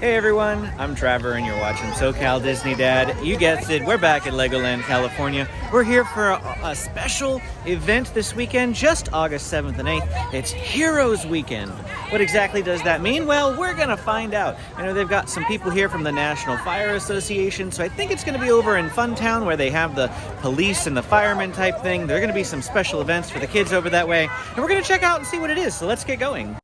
Hey everyone, I'm Trevor and you're watching SoCal Disney Dad. You guessed it, we're back at LEGOLAND California. We're here for a special event this weekend, just August 7th and 8th. It's Heroes Weekend. What exactly does that mean? Well, we're gonna find out. I know they've got some people here from the National Fire Association, so I think it's gonna be over in Fun Town where they have the police and the firemen type thing. There are gonna be some special events for the kids over that way, and we're gonna check out and see what it is, so let's get going.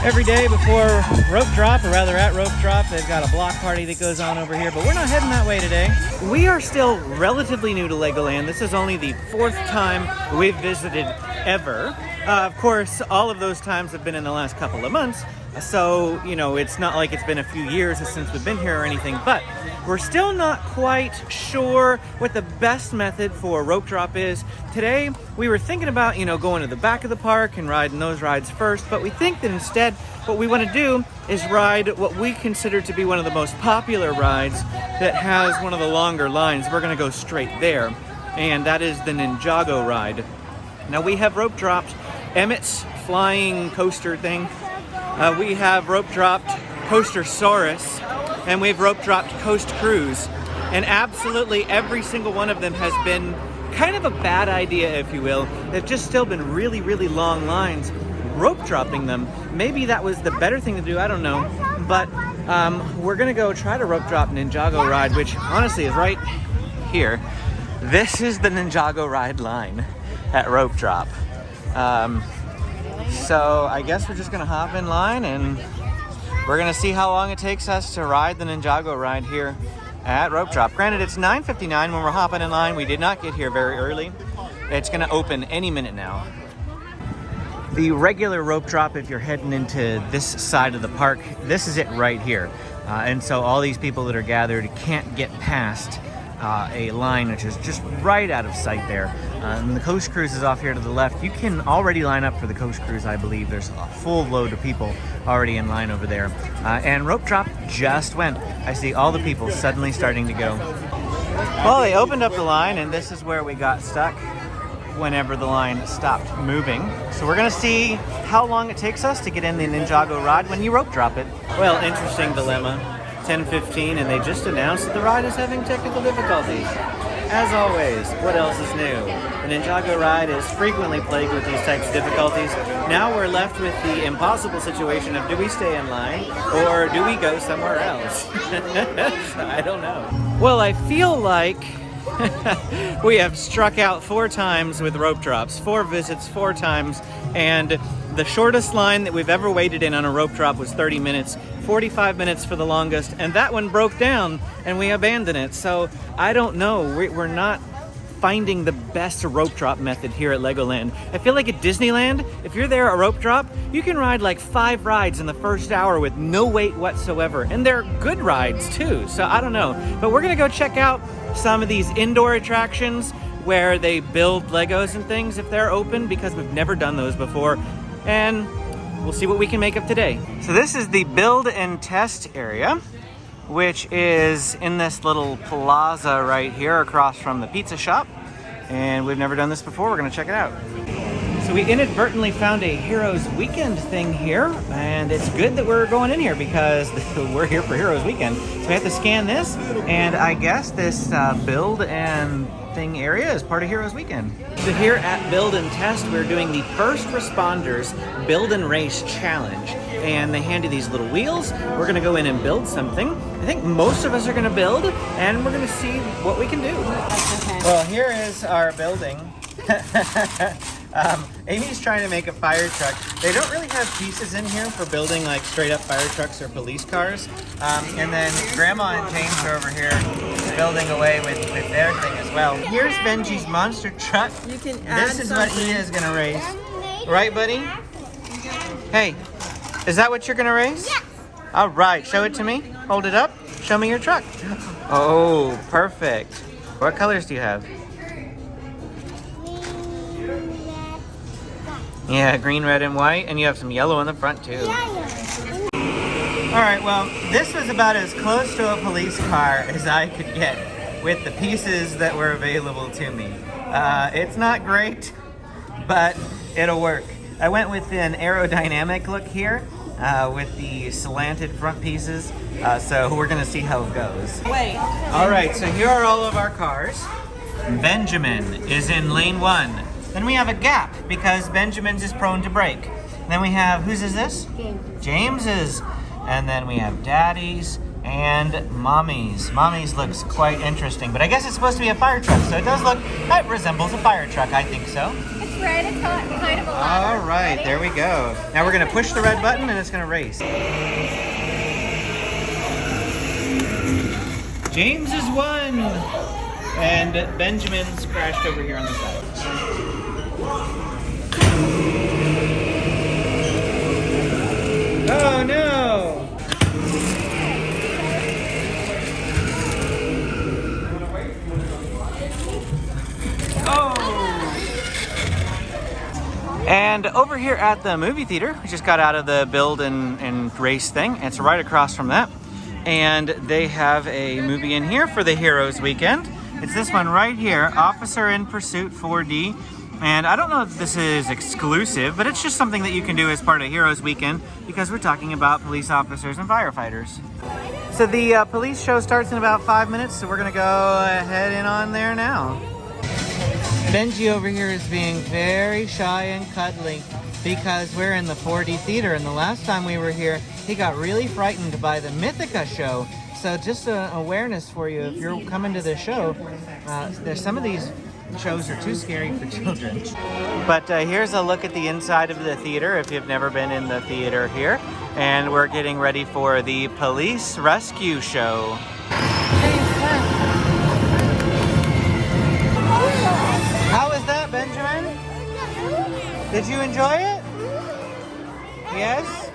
Every day before rope drop, or rather at rope drop, they've got a block party that goes on over here, but we're not heading that way today. We are still relatively new to Legoland. This is only the 4th time we've visited ever. Of course, all of those times have been in the last couple of months, so, you know, it's not like it's been a few years since we've been here or anything, but we're still not quite sure what the best method for rope drop is. Today, we were thinking about, you know, going to the back of the park and riding those rides first, but we think that instead what we want to do is ride what we consider to be one of the most popular rides that has one of the longer lines. We're going to go straight there, and that is the Ninjago ride. Now, we have rope dropped Emmett's flying coaster thing. We have rope dropped Coastersaurus, and we've rope dropped Coast Cruise, and absolutely every single one of them has been kind of a bad idea, if you will. They've just still been really, really long lines. Rope dropping them, maybe that was the better thing to do, I don't know, but we're gonna go try to rope drop Ninjago ride, which honestly is right here. This is the Ninjago ride line at rope drop. So I guess we're just gonna hop in line and we're gonna see how long it takes us to ride the Ninjago ride here at rope drop. Granted, it's 9:59 when we're hopping in line. We did not get here very early. It's gonna open any minute now. The regular rope drop, if you're heading into this side of the park, this is it right here. And so all these people that are gathered can't get past a line which is just right out of sight there. And the Coast Cruise is off here to the left. You can already line up for the Coast Cruise, I believe. There's a full load of people already in line over there. And rope drop just went. I see all the people suddenly starting to go. Well, they opened up the line, and this is where we got stuck whenever the line stopped moving. So we're gonna see how long it takes us to get in the Ninjago ride when you rope drop it. Well, interesting dilemma. 10:15 and they just announced that the ride is having technical difficulties. As always, what else is new? The Ninjago ride is frequently plagued with these types of difficulties. Now we're left with the impossible situation of, do we stay in line or do we go somewhere else? I don't know. Well, I feel like we have struck out 4 times with rope drops. 4 visits, 4 times, and the shortest line that we've ever waited in on a rope drop was 30 minutes, 45 minutes for the longest, and that one broke down and we abandoned it. So I don't know, we're not finding the best rope drop method here at Legoland. I feel like at Disneyland, if you're there at rope drop, you can ride like 5 rides in the first hour with no wait whatsoever, and they're good rides too, so I don't know. But we're gonna go check out some of these indoor attractions where they build Legos and things if they're open, because we've never done those before, and we'll see what we can make of today. So this is the build and test area, which is in this little plaza right here across from the pizza shop, and we've never done this before. We're gonna check it out. So we inadvertently found a Heroes Weekend thing here, and it's good that we're going in here because we're here for Heroes Weekend. So we have to scan this, and I guess this build and thing area is part of Heroes Weekend. So here at Build and Test, we're doing the First Responders Build and Race Challenge. And they hand you these little wheels. We're gonna go in and build something. I think most of us are gonna build, and we're gonna see what we can do. Well, here is our building. Amy's trying to make a fire truck. They don't really have pieces in here for building like straight up fire trucks or police cars. And then Grandma and James are over here building away with their thing as well. Here's Benji's monster truck. You can add This is what he is gonna race. Right, buddy? Hey, is that what you're gonna race? Yes. All right, show it to me. Hold it up. Show me your truck. Oh, perfect. What colors do you have? Yeah, green, red, and white, and you have some yellow in the front too. All right, well, this was about as close to a police car as I could get. with the pieces that were available to me. It's not great, but it'll work. I went with an aerodynamic look here with the slanted front pieces, so we're gonna see how it goes. Wait. All right, so here are all of our cars. Benjamin is in lane 1. Then we have a gap because Benjamin's is prone to break. Then we have, whose is this? James's. And then we have Daddy's and Mommy's. Mommy's looks quite interesting, but I guess it's supposed to be a fire truck, so it does look, it resembles a fire truck, I think so. It's red, it's kind of a ladder. All right, there we go. Now we're gonna push the red button and it's gonna race. James is won, and Benjamin's crashed over here on the side. Oh no! Oh! And over here at the movie theater, we just got out of the build and race thing. It's right across from that. And they have a movie in here for the Heroes Weekend. It's this one right here, Officer in Pursuit 4D. And I don't know if this is exclusive, but it's just something that you can do as part of Heroes Weekend because we're talking about police officers and firefighters. So the police show starts in about 5 minutes, so we're gonna go head in on there now. Benji over here is being very shy and cuddly because we're in the 4D theater, and the last time we were here, he got really frightened by the Mythica show. So just an awareness for you, if you're coming to this show, there's some of these shows are too scary for children. But here's a look at the inside of the theater if you've never been in the theater here. And we're getting ready for the police rescue show. How was that, Benjamin? Did you enjoy it? Yes?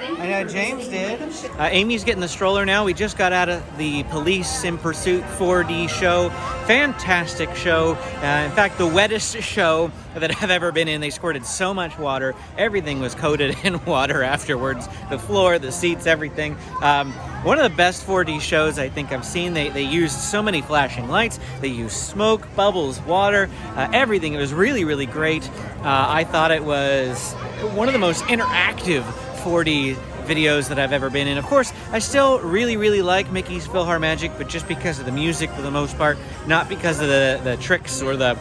I know James did. Amy's getting the stroller now. We just got out of the Police in Pursuit 4D show. Fantastic show. In fact, the wettest show that I've ever been in. They squirted so much water. Everything was coated in water afterwards. The floor, the seats, everything. One of the best 4D shows I think I've seen. They used so many flashing lights. They used smoke, bubbles, water, everything. It was really, really great. I thought it was one of the most interactive 4D videos that I've ever been in. Of course, I still really, really like Mickey's PhilharMagic, but just because of the music for the most part, not because of the tricks or the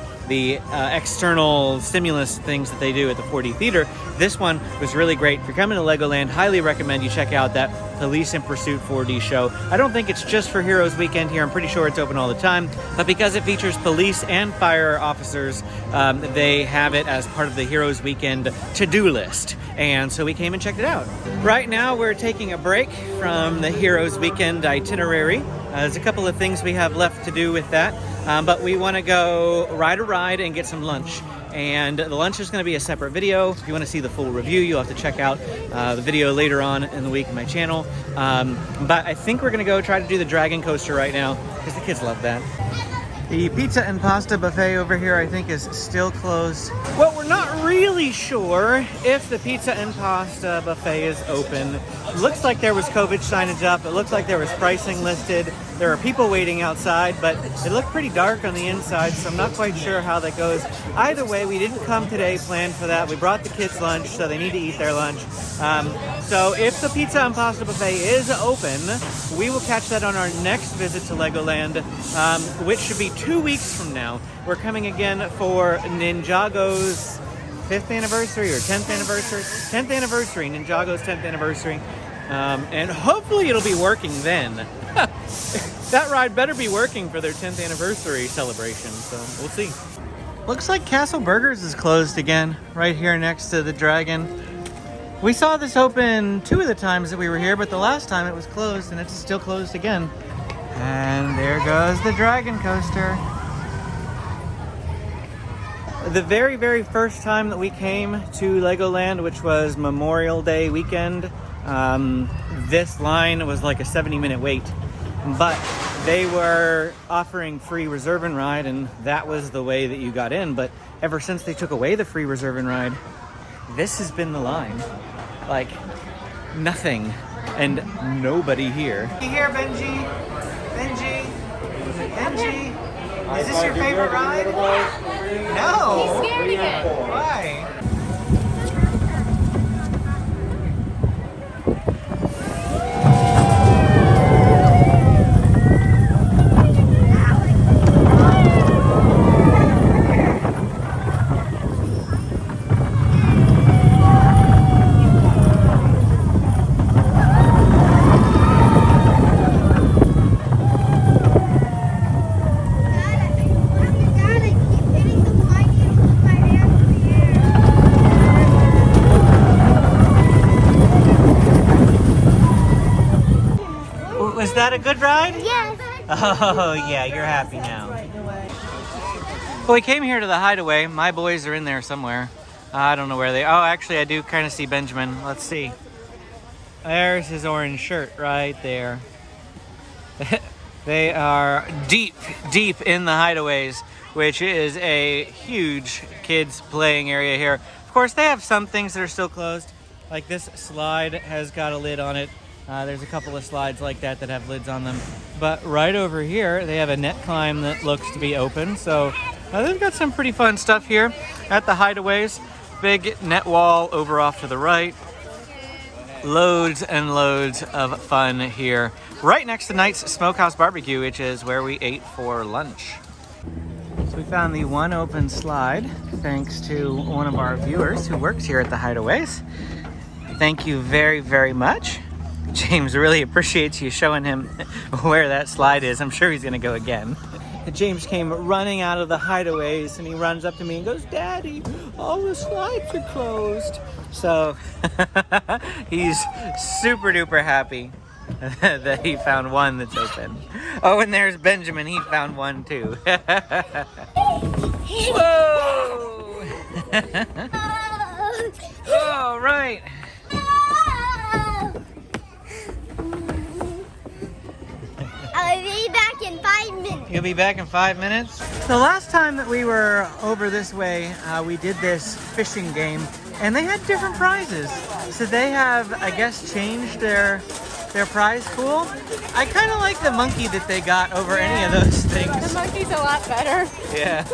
external stimulus things that they do at the 4D theater. This one was really great. If you're coming to Legoland, highly recommend you check out that Police in Pursuit 4D show. I don't think it's just for Heroes Weekend here. I'm pretty sure it's open all the time, but because it features police and fire officers, they have it as part of the Heroes Weekend to-do list. And so we came and checked it out. Right now we're taking a break from the Heroes Weekend itinerary. There's a couple of things we have left to do with that, but we want to go ride a ride and get some lunch. And the lunch is going to be a separate video. If you want to see the full review, you'll have to check out the video later on in the week on my channel. But I think we're going to go try to do the dragon coaster right now because the kids love that. The pizza and pasta buffet over here, I think, is still closed. Well, we're not really sure if the pizza and pasta buffet is open. It looks like there was COVID signage up. It looks like there was pricing listed. There are people waiting outside, but it looked pretty dark on the inside, so I'm not quite sure how that goes. Either way, we didn't come today planned for that. We brought the kids lunch, so they need to eat their lunch. So if the pizza and pasta buffet is open, we will catch that on our next visit to Legoland, which should be 2 weeks from now. We're coming again for Ninjago's 5th anniversary or 10th anniversary? 10th anniversary, Ninjago's 10th anniversary. And hopefully it'll be working then. That ride better be working for their 10th anniversary celebration, so we'll see. Looks like Castle Burgers is closed again, right here next to the Dragon. We saw this open 2 of the times that we were here, but the last time it was closed, and it's still closed again. And there goes the Dragon Coaster. The very, very first time that we came to Legoland, which was Memorial Day weekend, this line was like a 70-minute wait. But they were offering free reserve and ride, and that was the way that you got in. But ever since they took away the free reserve and ride, this has been the line. Like, nothing and nobody here. You here, Benji? Benji? Benji? Is this your favorite ride? No. He's scared again. Why? Was that a good ride? Yes. Oh yeah, you're happy now. Well, we came here to the Hideaway. My boys are in there somewhere. I don't know where they are. Oh, actually, I do kind of see Benjamin. Let's see. There's his orange shirt right there. They are deep, deep in the Hideaways, which is a huge kids playing area here. Of course, they have some things that are still closed. Like this slide has got a lid on it. There's a couple of slides like that that have lids on them. But right over here, they have a net climb that looks to be open. So they've got some pretty fun stuff here at the Hideaways. Big net wall over off to the right. Loads and loads of fun here. Right next to Knight's Smokehouse Barbecue, which is where we ate for lunch. So we found the one open slide thanks to one of our viewers who works here at the Hideaways. Thank you very, very much. James really appreciates you showing him where that slide is. I'm sure he's gonna go again. James came running out of the Hideaways and he runs up to me and goes, "Daddy, all the slides are closed." So he's super duper happy that he found one that's open. Oh, and there's Benjamin. He found one too. Whoa! Oh, right. I'll be back in 5 minutes. You'll be back in 5 minutes? The last time that we were over this way, we did this fishing game, and they had different prizes. So they have, I guess, changed their prize pool. I kind of like the monkey that they got over any of those things. The monkey's a lot better. Yeah.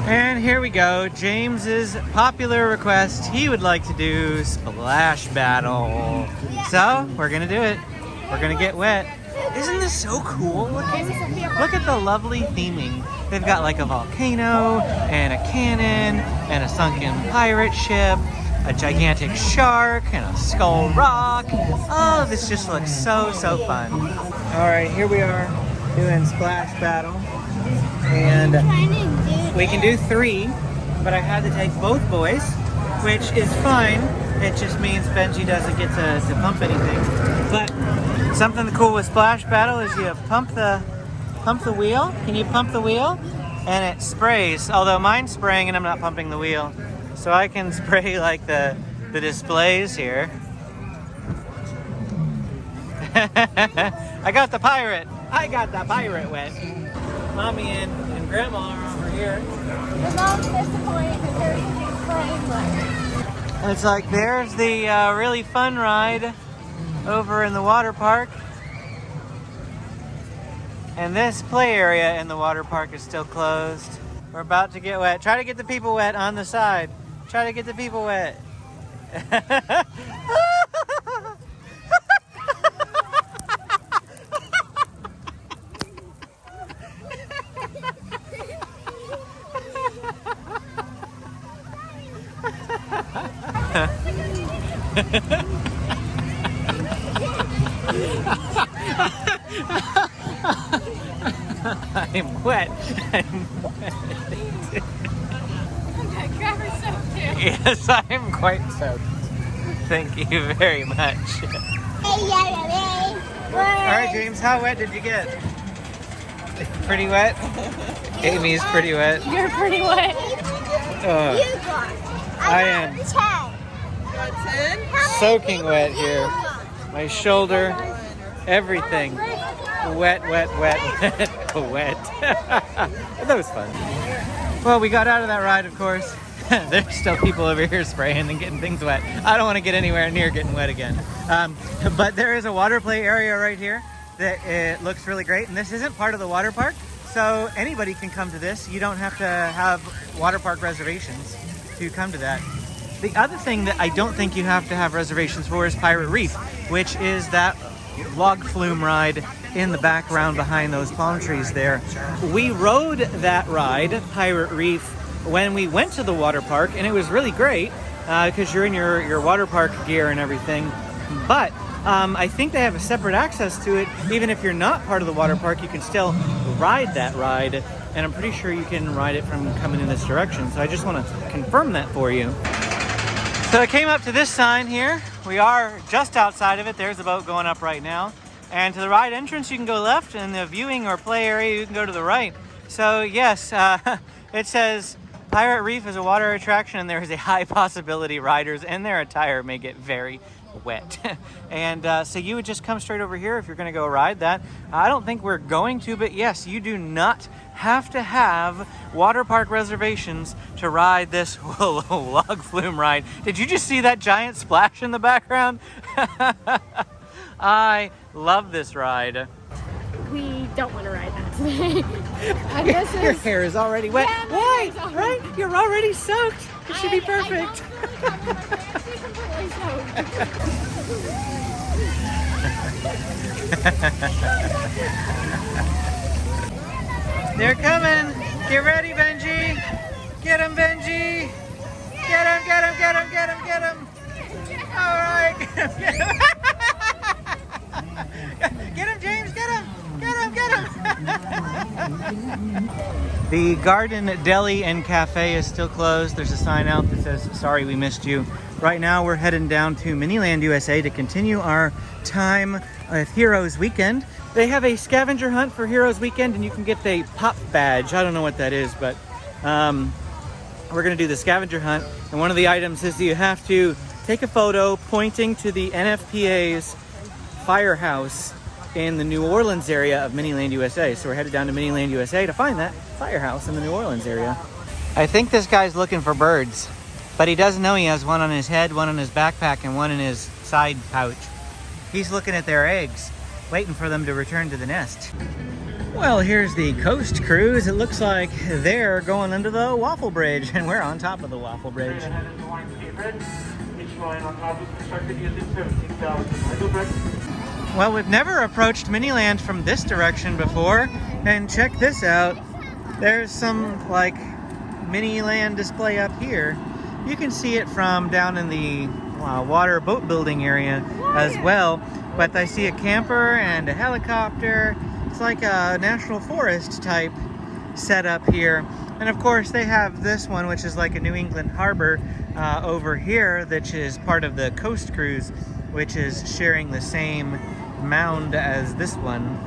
And here we go. James's popular request. He would like to do splash battle. So we're gonna do it. We're gonna get wet. Isn't this so cool? Look at the lovely theming. They've got like a volcano and a cannon and a sunken pirate ship, a gigantic shark and a skull rock. Oh, this just looks so, so fun. All right, here we are doing splash battle. And we can do 3, but I had to take both boys, which is fine. It just means Benji doesn't get to pump anything. But something cool with splash battle is you pump the wheel. Can you pump the wheel? And it sprays. Although mine's spraying and I'm not pumping the wheel, so I can spray like the displays here. I got the pirate. I got the pirate wet. Mommy and Grandma are over here. The mom's disappointed because there's spraying left. It's like there's the really fun ride over in the water park. And this play area in the water park is still closed. We're about to get wet. Try to get the people wet on the side. Try to get the people wet. I'm wet. I'm wet. Grab her soaked too. Yes, I am quite soaked. Thank you very much. All Alright, James, how wet did you get? Pretty wet? Amy's pretty wet. You're pretty wet. I am soaking wet here. My shoulder, everything. Wet, wet, wet, wet, wet. That was fun. Well, we got out of that ride, of course. There's still people over here spraying and getting things wet. I don't want to get anywhere near getting wet again. But there is a water play area right here that it looks really great. And this isn't part of the water park, so anybody can come to this. You don't have to have water park reservations to come to that. The other thing that I don't think you have to have reservations for is Pirate Reef, which is that log flume ride in the background behind those palm trees there. We rode that ride, Pirate Reef, when we went to the water park, and it was really great because you're in your water park gear and everything. But I think they have a separate access to it. Even if you're not part of the water park, you can still ride that ride, and I'm pretty sure you can ride it from coming in this direction. So I just want to confirm that for you. So I came up to this sign here. We are just outside of it. There's the boat going up right now. And to the ride entrance, you can go left, and the viewing or play area, you can go to the right. So yes, it says Pirate Reef is a water attraction, and there is a high possibility riders and their attire may get very wet. And so you would just come straight over here if you're going to go ride that. I don't think we're going to, but yes, you do not have to have water park reservations to ride this log flume ride. Did you just see that giant splash in the background? I love this ride. We don't want to ride that today. And this Your is, hair is already wet. Yeah, my Why? hair's already- Right? You're already soaked. It should be perfect. They're coming. Get ready, Benji. Get him, Benji. Get him, get him, get him, get him, get him. All right. Get him, get him. Get him, James. Get him. Get him, get him. The Garden Deli and Cafe is still closed. There's a sign out that says, sorry, we missed you. Right now, we're heading down to Miniland, USA to continue our time with Heroes Weekend. They have a scavenger hunt for Heroes Weekend, and you can get the pop badge. I don't know what that is, but we're gonna do the scavenger hunt. And one of the items is that you have to take a photo pointing to the NFPA's firehouse in the New Orleans area of Miniland, USA. So we're headed down to Miniland, USA to find that firehouse in the New Orleans area. I think this guy's looking for birds, but he doesn't know he has one on his head, one on his backpack, and one in his side pouch. He's looking at their eggs, waiting for them to return to the nest. Well, here's the coast cruise. It looks like they're going under the Waffle Bridge, and we're on top of the Waffle Bridge. Well, we've never approached Miniland from this direction before, and check this out. There's some like Miniland display up here. You can see it from down in the water boat building area as well, but I see a camper and a helicopter. It's like a national forest type setup here. And of course they have this one, which is like a New England harbor over here, which is part of the coast cruise, which is sharing the same mound as this one.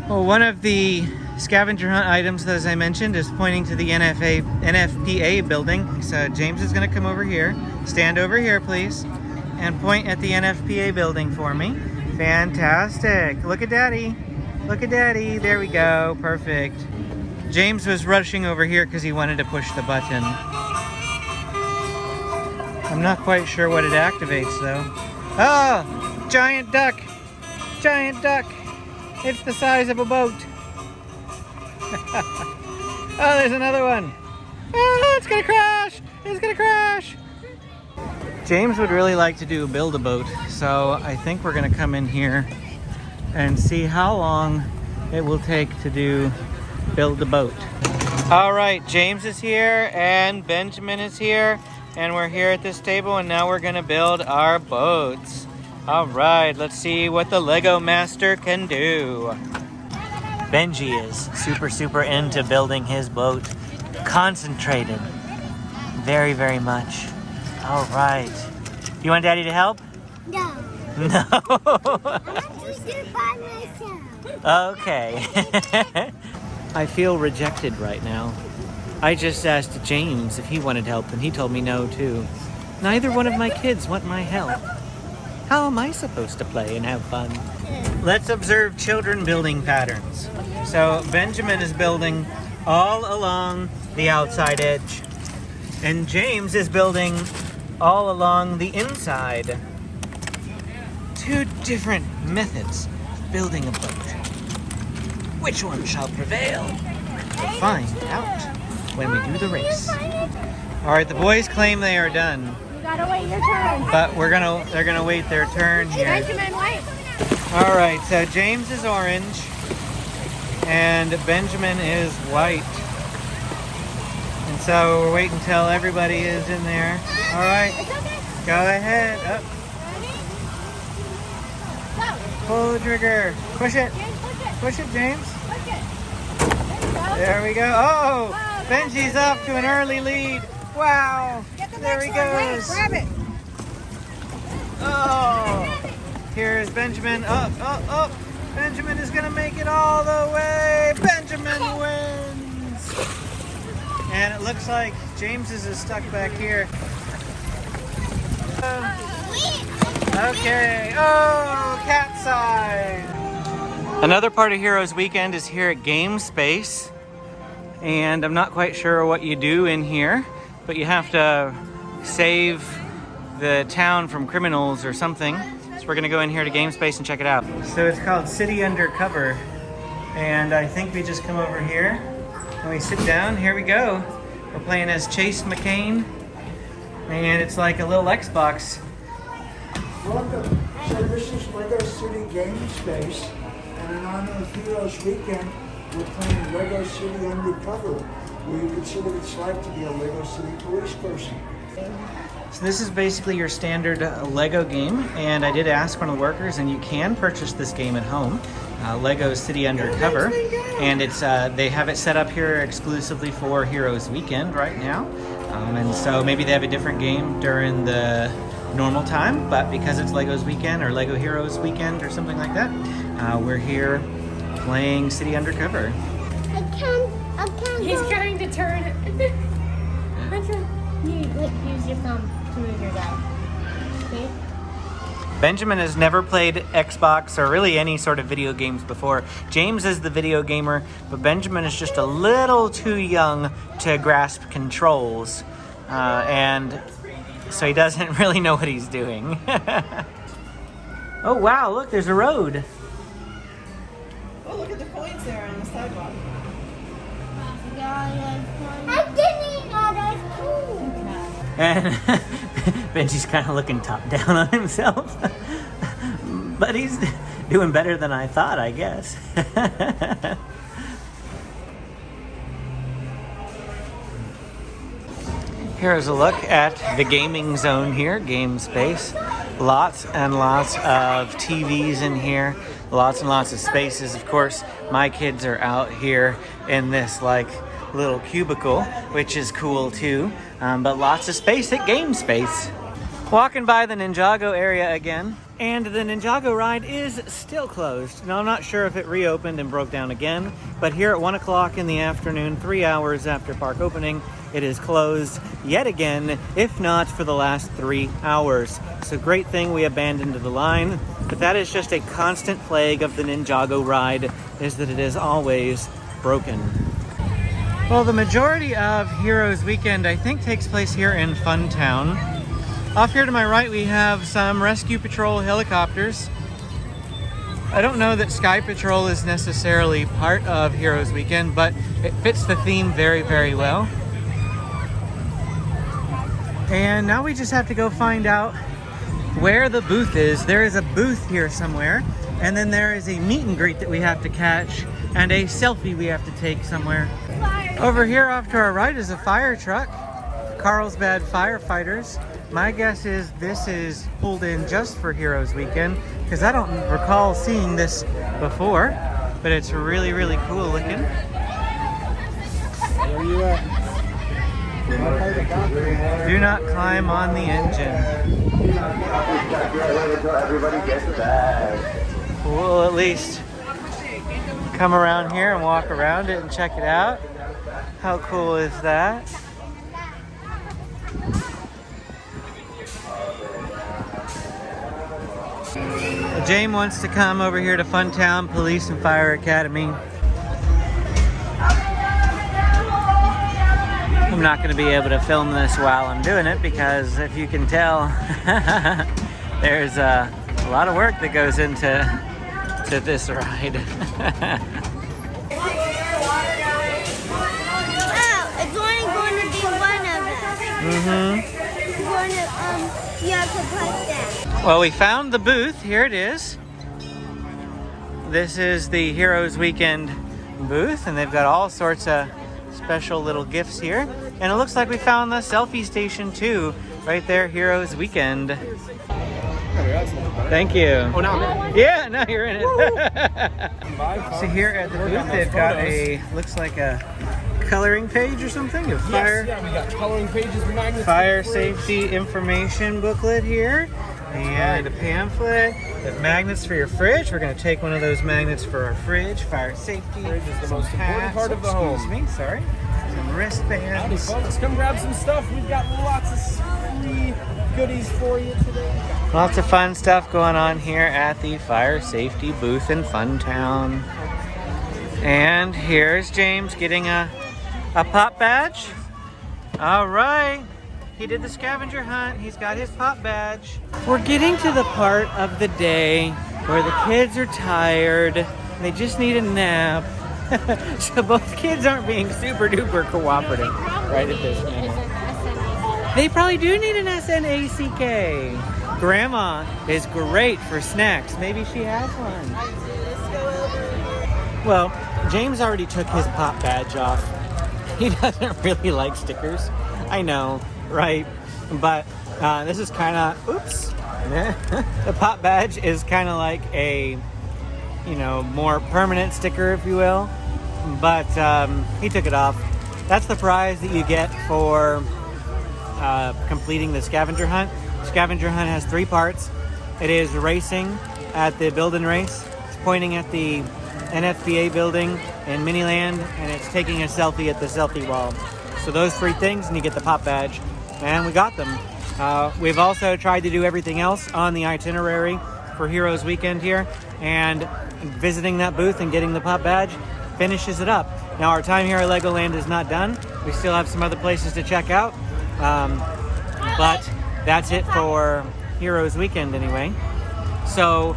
Well, one of the scavenger hunt items, as I mentioned, is pointing to the NFPA building. So James is going to come over here. Stand over here, please, and point at the NFPA building for me. Fantastic. Look at Daddy. Look at Daddy. There we go. Perfect. James was rushing over here because he wanted to push the button. I'm not quite sure what it activates, though. Oh, giant duck. Giant duck. It's the size of a boat. Oh, there's another one. Oh, it's gonna crash. It's gonna crash. James would really like to do Build-A-Boat, so I think we're gonna come in here and see how long it will take to do Build-A-Boat. All right, James is here and Benjamin is here, and we're here at this table, and now we're gonna build our boats. All right, let's see what the Lego Master can do. Benji is super into building his boat. Concentrated. Very, very much. All right. You want Daddy to help? No. No. I want to do it by myself. Okay. I feel rejected right now. I just asked James if he wanted help, and he told me no, too. Neither one of my kids want my help. How am I supposed to play and have fun? Let's observe children building patterns. So Benjamin is building all along the outside edge, and James is building all along the inside. Two different methods building a boat. Which one shall prevail? We'll find out when we do the race. All right, the boys claim they are done. You gotta wait your turn. But they're gonna wait their turn here. Benjamin, wait. All right, so James is orange and Benjamin is white. And so we're waiting until everybody is in there. All right, It's okay. go ahead. Up. Ready? Go. Pull the trigger. Push it. James, push it. Push it, James. Push it. There we go. Oh, Benji's off to an early lead. Wow. There he goes. Grab it. Oh, here's Benjamin. Up, up, up. Benjamin is going to make it all the way. Benjamin wins. And it looks like James's is stuck back here. Okay. Oh, cat side. Another part of Heroes Weekend is here at GameSpace. And I'm not quite sure what you do in here, but you have to save the town from criminals or something. So we're gonna go in here to GameSpace and check it out. So it's called City Undercover. And I think we just come over here and we sit down. Here we go. We're playing as Chase McCain. And it's like a little Xbox. Welcome. So this is Lego City GameSpace, and in honor of Heroes Weekend, we're playing Lego City Undercover, where you can see what it's like to be a Lego City police person. So this is basically your standard Lego game, and I did ask one of the workers, and you can purchase this game at home, Lego City Undercover, and it's they have it set up here exclusively for Heroes Weekend right now, and so maybe they have a different game during the normal time, but because it's Lego's Weekend or Lego Heroes Weekend or something like that, we're here playing City Undercover. I can't. He's trying to turn it. Use your thumb to move your guy. Okay? Benjamin has never played Xbox or really any sort of video games before. James is the video gamer, but Benjamin is just a little too young to grasp controls. And so he doesn't really know what he's doing. Oh wow, look, there's a road. Oh, look at the coins there on the sidewalk. I'm getting others too. And Benji's kind of looking top down on himself. But he's doing better than I thought, I guess. Here's a look at the gaming zone here, GameSpace. Lots and lots of TVs in here. Lots and lots of spaces. Of course, my kids are out here in this like little cubicle, which is cool too. But lots of space at GameSpace. Walking by the Ninjago area again, and the Ninjago ride is still closed. Now I'm not sure if it reopened and broke down again, but here at 1 o'clock in the afternoon, 3 hours after park opening, it is closed yet again, if not for the last 3 hours. So great thing we abandoned the line, but that is just a constant plague of the Ninjago ride, is that it is always broken. Well, the majority of Heroes Weekend, I think, takes place here in Funtown. Off here to my right, we have some rescue patrol helicopters. I don't know that Sky Patrol is necessarily part of Heroes Weekend, but it fits the theme very, very well. And now we just have to go find out where the booth is. There is a booth here somewhere, and then there is a meet and greet that we have to catch, and a selfie we have to take somewhere. Over here off to our right is a fire truck, Carlsbad Firefighters. My guess is this is pulled in just for Heroes Weekend, because I don't recall seeing this before, but it's really, really cool looking. Where are you at? Do not climb on the engine. Everybody gets back. We'll at least come around here and walk around it and check it out. How cool is that? James wants to come over here to Funtown Police and Fire Academy. I'm not going to be able to film this while I'm doing it because, if you can tell, there's a lot of work that goes into to this ride. Oh, it's only going to be one of them. You have to push that. Well, we found the booth. Here it is. This is the Heroes Weekend booth, and they've got all sorts of special little gifts here. And it looks like we found the selfie station too, right there, Heroes Weekend. Thank you. Oh, now I'm in. Yeah, now you're in it. So here at the booth, they've got a, looks like a coloring page or something of fire. Yes, yeah, we got coloring pages, magnets. Fire safety information booklet here, and a pamphlet with magnets for your fridge. We're going to take one of those magnets for our fridge. Fire safety. Fridge is the some most important hats, part of the home. Excuse me, sorry. Some Howdy, wristbands. folks. Come grab some stuff. We've got lots of free goodies for you today. Lots of fun stuff going on here at the fire safety booth in Funtown. And here's James getting a pop badge. All right. He did the scavenger hunt. He's got his pop badge. We're getting to the part of the day where the kids are tired. They just need a nap. So both kids aren't being super duper cooperative right at this minute. They probably do need an SNACK. Grandma is great for snacks. Maybe she has one. Well, James already took his pop badge off. He doesn't really like stickers. I know, right? But this is kind of, oops. The pop badge is kind of like a, you know, more permanent sticker, if you will. But he took it off. That's the prize that you get for completing the scavenger hunt. Scavenger hunt has 3 parts. It is racing at the build and race. It's pointing at the NFPA building in Miniland, and it's taking a selfie at the selfie wall. So those 3 things, and you get the pop badge. And we got them. We've also tried to do everything else on the itinerary for Heroes Weekend here, and visiting that booth and getting the pop badge finishes it up. Now our time here at Legoland is not done. We still have some other places to check out, but that's it for Heroes Weekend anyway. So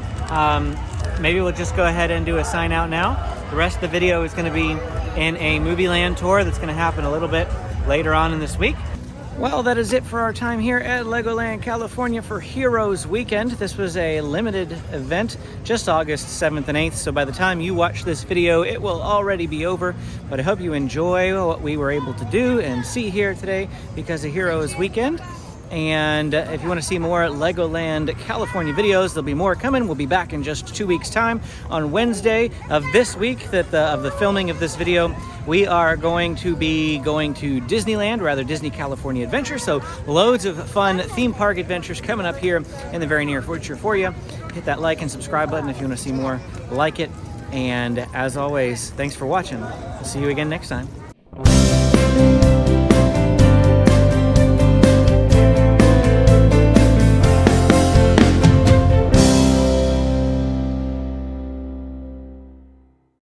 maybe we'll just go ahead and do a sign out now. The rest of the video is going to be in a movie land tour that's going to happen a little bit later on in this week. Well, that is it for our time here at Legoland California for Heroes Weekend. This was a limited event, just August 7th and 8th, so by the time you watch this video, it will already be over. But I hope you enjoy what we were able to do and see here today because of Heroes Weekend. And if you want to see more Legoland California videos, there'll be more coming. We'll be back in just 2 weeks' time. On Wednesday of this week, of the filming of this video, we are going to be going to Disneyland, or rather Disney California Adventure. So loads of fun theme park adventures coming up here in the very near future for you. Hit that like and subscribe button if you want to see more like it. And as always, thanks for watching. We'll see you again next time.